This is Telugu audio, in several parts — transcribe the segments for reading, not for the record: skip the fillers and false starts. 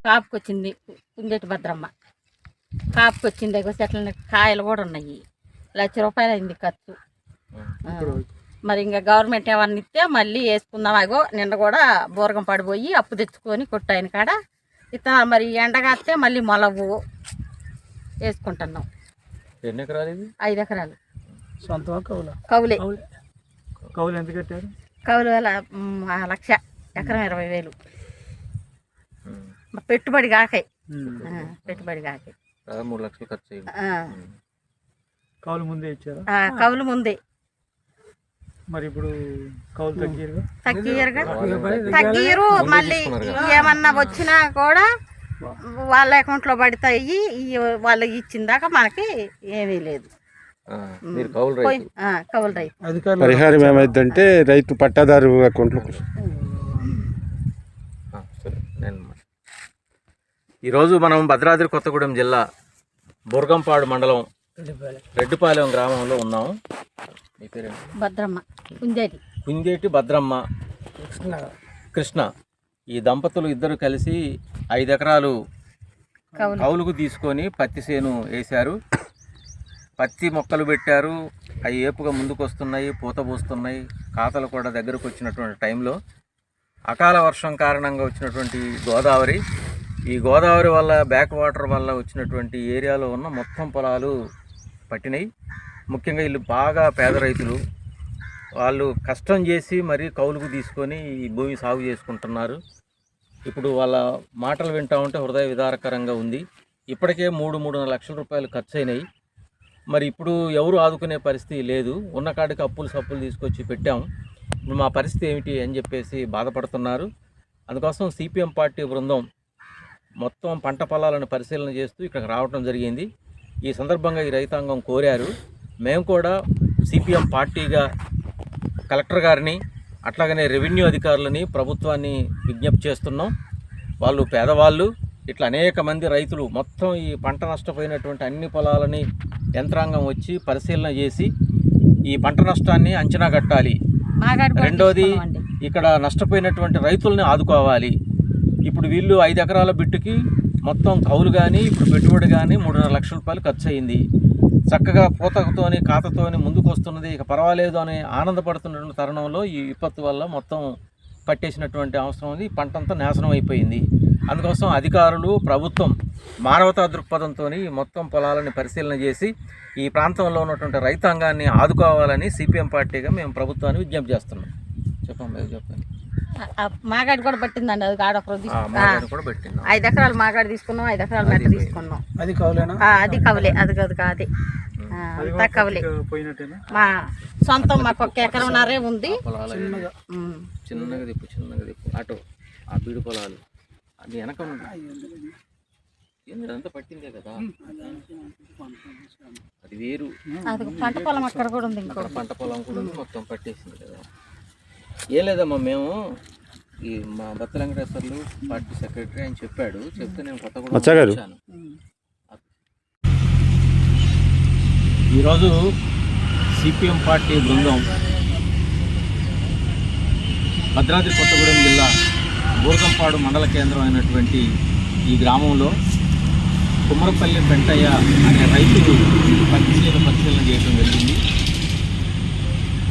కాపుకొచ్చింది కుందేటి భద్రమ్మ, కాపుకొచ్చింది. చెట్ల కాయలు కూడా ఉన్నాయి. ₹1,00,000 అయింది ఖర్చు. మరి ఇంకా గవర్నమెంట్ ఏమన్నా ఇస్తే మళ్ళీ వేసుకుందాం. అగో నిన్న కూడా బూరగం పడిపోయి అప్పు తెచ్చుకొని కొట్టాయన కాడ ఇతను మరి ఎండగాస్తే మళ్ళీ మొలవు వేసుకుంటున్నాం. ఎన్ని ఎకరాలు ఇది? 5 ఎకరాలు. సొంతమా కౌలే. కౌలు ఎంత కట్టారు? కౌలు 1,00,000, ఎకరం 20,000. పెట్టుబడి కాకాయి, పెట్టుబడి కాకాయి. 3 లక్షలు ఖర్చు అయింది. కౌలు ముందే ఇచ్చారా? కౌలు ముందే. మరి ఇప్పుడు కౌలు తగ్గియరు. మళ్ళీ ఏమన్నా వచ్చినా కూడా వాళ్ళ అకౌంట్లో పడతాయి. వాళ్ళకి ఇచ్చిన దాకా మనకి ఏమీ లేదు. కౌలు రైతు. పరిహారం ఏమైందంటే రైతు పట్టాదారు అకౌంట్లో. ఈరోజు మనం భద్రాద్రి కొత్తగూడెం జిల్లా బూరగంపాడు మండలం రెడ్డిపాలెం గ్రామంలో ఉన్నాము. మీ పేరేంటి? భద్రమ్మ. కుందేటి భద్రమ్మ, కృష్ణ. ఈ దంపతులు ఇద్దరు కలిసి 5 ఎకరాలు కౌలుకు తీసుకొని పత్తి చేను వేశారు. పత్తి మొక్కలు పెట్టారు. అవి ఏపుగా ముందుకు వస్తున్నాయి, పూత పూస్తున్నాయి. ఖాతాలు కూడా దగ్గరకు వచ్చినటువంటి టైంలో అకాల వర్షం కారణంగా వచ్చినటువంటి ఈ గోదావరి వల్ల, బ్యాక్ వాటర్ వల్ల వచ్చినటువంటి ఏరియాలో ఉన్న మొత్తం పొలాలు పట్టినాయి. ముఖ్యంగా వీళ్ళు బాగా పేద రైతులు. వాళ్ళు కష్టం చేసి మరీ కౌలుకు తీసుకొని ఈ భూమి సాగు చేసుకుంటున్నారు. ఇప్పుడు వాళ్ళ మాటలు వింటా ఉంటే హృదయ విదారకరంగా ఉంది. ఇప్పటికే 3.5 లక్షల రూపాయలు ఖర్చు అయినాయి. మరి ఇప్పుడు ఎవరు ఆదుకునే పరిస్థితి లేదు. ఉన్న కాడికి అప్పులు సప్పులు తీసుకొచ్చి పెట్టాము. ఇప్పుడు మా పరిస్థితి ఏమిటి అని చెప్పేసి బాధపడుతున్నారు. అందుకోసం సిపిఎం పార్టీ బృందం మొత్తం పంట పొలాలను పరిశీలన చేస్తూ ఇక్కడికి రావడం జరిగింది. ఈ సందర్భంగా ఈ రైతాంగం కోరారు. మేము కూడా సిపిఎం పార్టీగా కలెక్టర్ గారిని, అట్లాగనే రెవెన్యూ అధికారులని, ప్రభుత్వాన్ని విజ్ఞప్తి చేస్తున్నాం. వాళ్ళు పేదవాళ్ళు. ఇట్లా అనేక మంది రైతులు మొత్తం ఈ పంట నష్టపోయినటువంటి అన్ని పొలాలని యంత్రాంగం వచ్చి పరిశీలన చేసి ఈ పంట నష్టాన్ని అంచనా కట్టాలి. రెండోది, ఇక్కడ నష్టపోయినటువంటి రైతుల్ని ఆదుకోవాలి. ఇప్పుడు వీళ్ళు 5 ఎకరాల బిట్టుకి మొత్తం కౌలు కానీ ఇప్పుడు పెట్టుబడి కానీ 3.5 లక్షల రూపాయలు ఖర్చు అయింది. చక్కగా పూతతోని ఖాతాతోని ముందుకు వస్తున్నది. ఇక పర్వాలేదు అని ఆనందపడుతున్నటువంటి తరుణంలో ఈ విపత్తు వల్ల మొత్తం పట్టేసినటువంటి అవసరం ఉంది. పంటంతా నాశనం అయిపోయింది. అందుకోసం అధికారులు, ప్రభుత్వం మానవతా దృక్పథంతో మొత్తం పొలాలని పరిశీలన చేసి ఈ ప్రాంతంలో ఉన్నటువంటి రైతాంగాన్ని ఆదుకోవాలని సిపిఎం పార్టీగా మేము ప్రభుత్వాన్ని విజ్ఞప్తి చేస్తున్నాం. చెప్పండి. మాగాడి కూడా పట్టిందండి. అది కాడ కూడా పెట్టింది. 5 ఎకరాలు మాగాడి తీసుకున్నాం, 5 ఎకరాలు మెట్ట తీసుకున్నాం. అది కౌలేనా? అది కవులే. అది కాదు, అంతా కవులే. మా సొంతం మాకు 1 ఎకరంన్నరే ఉంది. చిన్నగా తిప్పు అటు ఆ బీడు పొలాలు అది వెనక అంతా పట్టిందే కదా. అది వేరు. అది పంట పొలం అక్కడ కూడా ఉంది. ఇంకో పంట పొలం కూడా మొత్తం పట్టేసింది కదా. ఏం లేదమ్మా, మేము ఈ మా బత్త వెంకటేశ్వర్లు పార్టీ సెక్రటరీ అని చెప్పాడు. చెప్తే నేను కొత్తగూడెం వచ్చాను. ఈరోజు సిపిఎం పార్టీ బృందం భద్రాద్రి కొత్తగూడెం జిల్లా బూరగంపాడు మండల కేంద్రం అయినటువంటి ఈ గ్రామంలో కుమ్మరపల్లి పెంటయ్య అనే రైతులు పత్తి చేను పరిశీలన చేయడం జరిగింది.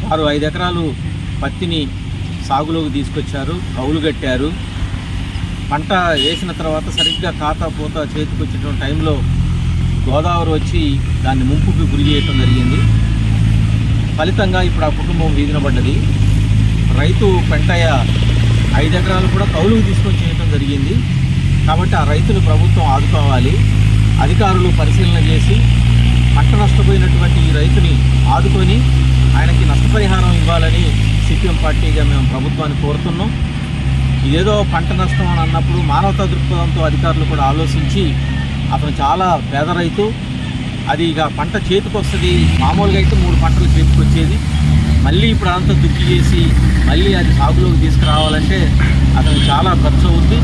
వారు 5 ఎకరాలు పత్తిని సాగులోకి తీసుకొచ్చారు, కౌలు కట్టారు. పంట వేసిన తర్వాత సరిగ్గా ఖాతా పూత చేతికి వచ్చేటువంటి టైంలో గోదావరి వచ్చి దాన్ని ముంపుకి గురి చేయటం జరిగింది. ఫలితంగా ఇప్పుడు ఆ కుటుంబం వీధిన పడ్డది. రైతు పెంటయ్య 5 ఎకరాలు కూడా కౌలుకు తీసుకొని చేయటం జరిగింది. కాబట్టి ఆ రైతును ప్రభుత్వం ఆదుకోవాలి. అధికారులు పరిశీలన చేసి పంట నష్టపోయినటువంటి ఈ రైతుని ఆదుకొని ఆయనకి నష్టపరిహారం ఇవ్వాలని సిపిఎం పార్టీగా మేము ప్రభుత్వాన్ని కోరుతున్నాం. ఇదేదో పంట నష్టం అని అన్నప్పుడు మానవతా దృక్పథంతో అధికారులు కూడా ఆలోచించి, అతను చాలా పేద రైతు, అది ఇక పంట చేతికి వస్తుంది. మామూలుగా అయితే 3 పంటలు చేతికి వచ్చేది. మళ్ళీ ఇప్పుడు అదంతా దుక్కి చేసి మళ్ళీ అది సాగులోకి తీసుకురావాలంటే అతను చాలా ఖర్చు అవుతుంది.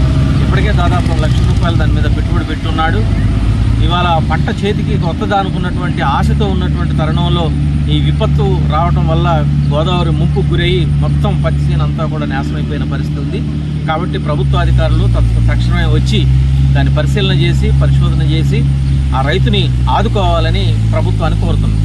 ఇప్పటికే దాదాపు 1 లక్షల రూపాయలు దాని మీద పెట్టుబడి పెట్టున్నాడు. ఇవాళ పంట చేతికి కొత్తదా అనుకున్నటువంటి ఆశతో ఉన్నటువంటి తరుణంలో ఈ విపత్తు రావడం వల్ల గోదావరి ముంపు గురయ్యి మొత్తం పత్తి చేను అంతా కూడా నాశనం అయిపోయిన పరిస్థితి ఉంది. కాబట్టి ప్రభుత్వ అధికారులు తక్షణమే వచ్చి దాన్ని పరిశీలన చేసి పరిశోధన చేసి ఆ రైతుని ఆదుకోవాలని ప్రభుత్వాన్ని కోరుతున్నాం.